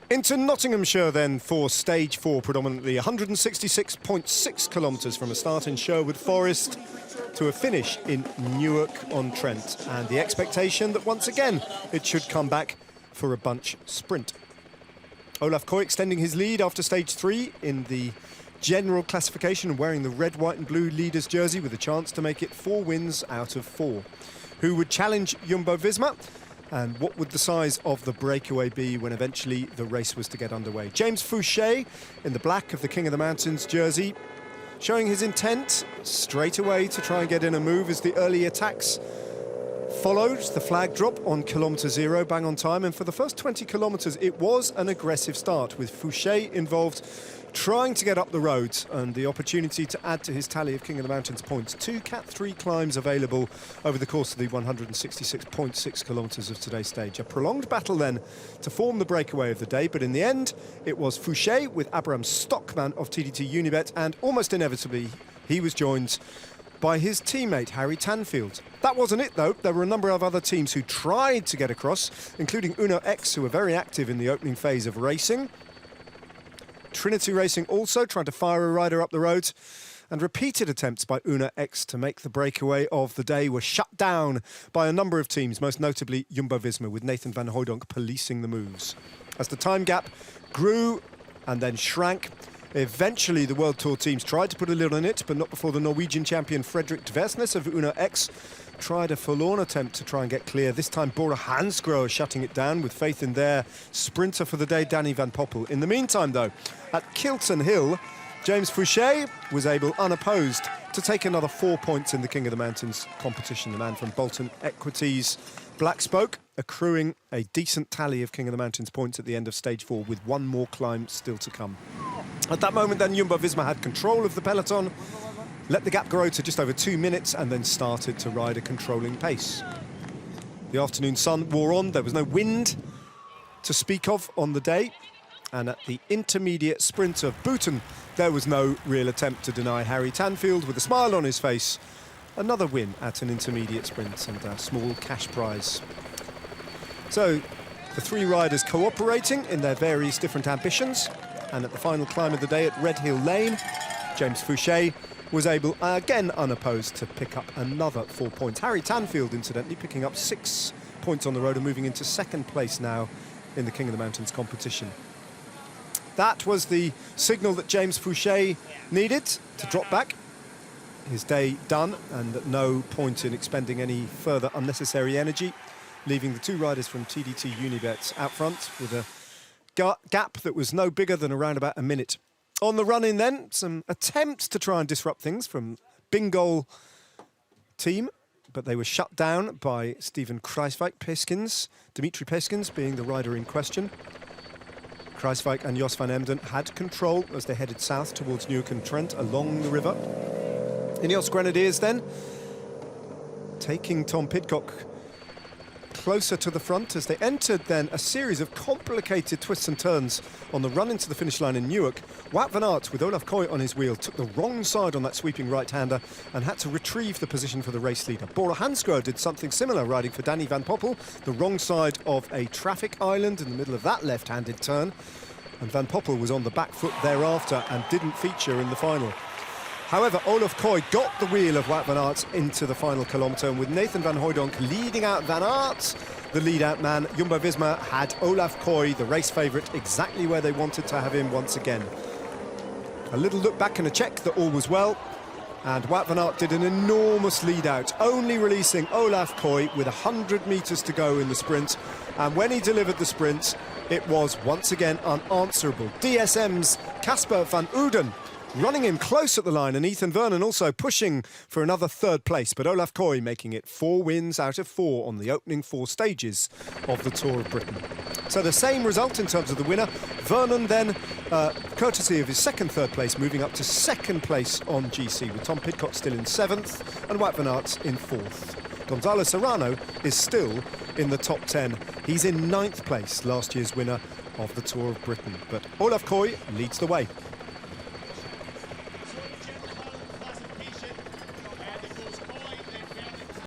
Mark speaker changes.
Speaker 1: Into Nottinghamshire then for stage 4, predominantly 166.6 kilometres from a start in Sherwood Forest to a finish in Newark-on-Trent. And the expectation that once again it should come back for a bunch sprint. Olaf Koy extending his lead after stage 3 in the general classification and wearing the red, white and blue leaders jersey with a chance to make it 4 wins out of 4. Who would challenge Jumbo-Visma? And what would the size of the breakaway be when eventually the race was to get underway? James Fouché in the black of the King of the Mountains jersey, showing his intent straight away to try and get in a move as the early attacks followed. The flag drop on kilometre 0, bang on time. And for the first 20 kilometres, it was an aggressive start with Fouché involved trying to get up the roads and the opportunity to add to his tally of King of the Mountains points. 2 Cat 3 climbs available over the course of the 166.6 kilometres of today's stage. A prolonged battle then to form the breakaway of the day, but in the end it was Fouché with Abraham Stockman of TDT Unibet, and almost inevitably he was joined by his teammate Harry Tanfield. That wasn't it though. There were a number of other teams who tried to get across, including Uno X, who were very active in the opening phase of racing. Trinity Racing also trying to fire a rider up the road, and repeated attempts by Uno X to make the breakaway of the day were shut down by a number of teams, most notably Jumbo-Visma, with Nathan van Hooydonk policing the moves. As the time gap grew and then shrank, eventually the World Tour teams tried to put a lid on it, but not before the Norwegian champion Fredrik Dversnes of Uno X tried a forlorn attempt to try and get clear. This time Bora Hansgrohe shutting it down with faith in their sprinter for the day, Danny van Poppel. In the meantime though, at Kilton Hill, James Fouché was able, unopposed, to take another 4 points in the King of the Mountains competition. The man from Bolton Equities Black Spoke accruing a decent tally of King of the Mountains points at the end of stage 4 with 1 more climb still to come. At that moment then, Jumbo-Visma had control of the peloton, let the gap grow to just over 2 minutes and then started to ride a controlling pace. The afternoon sun wore on, there was no wind to speak of on the day, and at the intermediate sprint of Booton, there was no real attempt to deny Harry Tanfield, with a smile on his face, another win at an intermediate sprint and a small cash prize. So, the 3 riders cooperating in their various different ambitions, and at the final climb of the day at Red Hill Lane, James Fouché was able, again unopposed, to pick up another 4 points. Harry Tanfield, incidentally, picking up 6 points on the road and moving into 2nd place now in the King of the Mountains competition. That was the signal that James Fouché needed to drop back. His day done, and at no point in expending any further unnecessary energy, leaving the 2 riders from TDT Unibet out front with a gap that was no bigger than around about a minute. On the run-in then, some attempts to try and disrupt things from Bingol team, but they were shut down by Steven Kruijswijk. Dimitri Peskins being the rider in question. Kruijswijk and Jos van Emden had control as they headed south towards Newark-on-Trent along the river. Ineos Grenadiers then, taking Tom Pidcock closer to the front as they entered then a series of complicated twists and turns on the run into the finish line in Newark. Wout van Aert, with Olaf Koy on his wheel, took the wrong side on that sweeping right-hander and had to retrieve the position for the race leader. Bora Hansgrohe did something similar, riding for Danny van Poppel, the wrong side of a traffic island in the middle of that left-handed turn. And Van Poppel was on the back foot thereafter and didn't feature in the final. However, Olaf Koy got the wheel of Wout van Aert into the final kilometre, and with Nathan van Hooydonk leading out Van Aert, the lead-out man, Jumbo-Visma had Olaf Koy, the race favourite, exactly where they wanted to have him once again. A little look back and a check that all was well, and Wout van Aert did an enormous lead-out, only releasing Olaf Koy with 100 metres to go in the sprint, and when he delivered the sprint, it was once again unanswerable. DSM's Casper van Uden running him close at the line, and Ethan Vernon also pushing for another 3rd place, but Olaf Koy making it 4 wins out of 4 on the opening 4 stages of the Tour of Britain. So the same result in terms of the winner. Vernon then, courtesy of his 2nd, 3rd place, moving up to 2nd place on GC, with Tom Pidcock still in 7th and Wout van Aert in 4th. Gonzalo Serrano is still in the top 10. He's in 9th place, last year's winner of the Tour of Britain. But Olaf Koy leads the way.